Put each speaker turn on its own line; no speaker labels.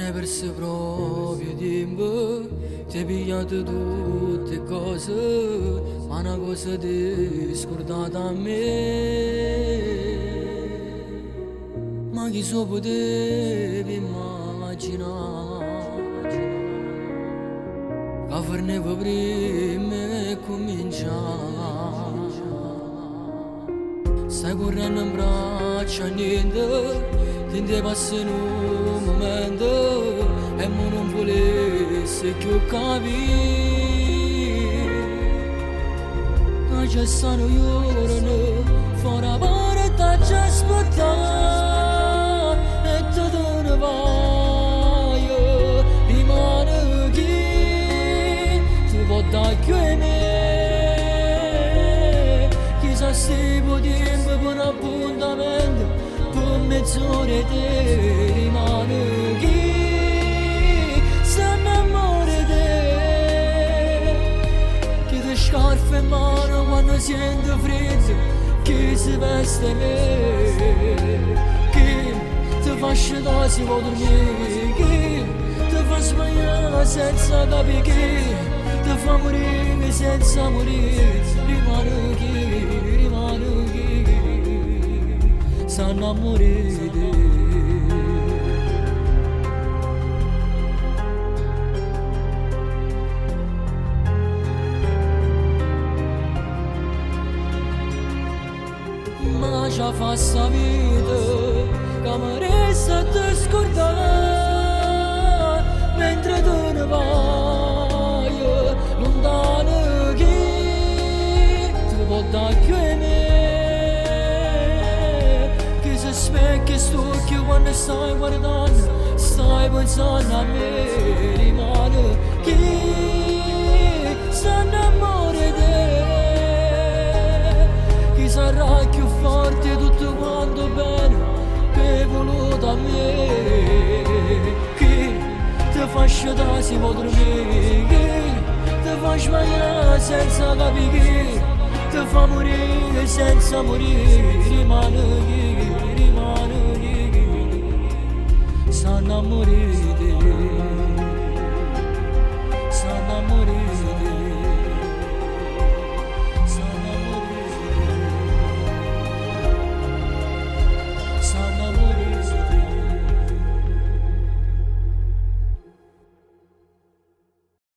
ne persi proprio tempo, ti pigliate tutte cose, ma una cosa ti scordata a me. Ma chi so potevi immaginare che farnevo prima e cominciare. Stai correndo in braccio a niente, ti passa in un momento e mo non volessi più capire che ci stanno giorni fuori a porta ci aspettare e te ne vai, rimane chi ti può dare più e me. Chissà se potremmo per un appuntamento per mezz'ora e te rimane chi si innamora di te. Chi ti scarfa in mano quando sente freddo, chi si veste me, chi ti fa scendere si può dormire, chi ti fa sbagliare senza capire, chi ti fa morire senza morire. Rimane chi si innamora di te. Ma già fa sta vita che mi resta a te scordare mentre te ne vai lontano. Chi ti può dare più e me, chi si specchia e stucchia quando stai guardando, stai pensando a me. Rimane chi si innamora di te, chi sarà più forte tutto quanto bene che è voluto a me, chi ti fa scendere si può dormire, chi ti fa sbagliare senza capire, chi ti fa morire senza morire. Rimane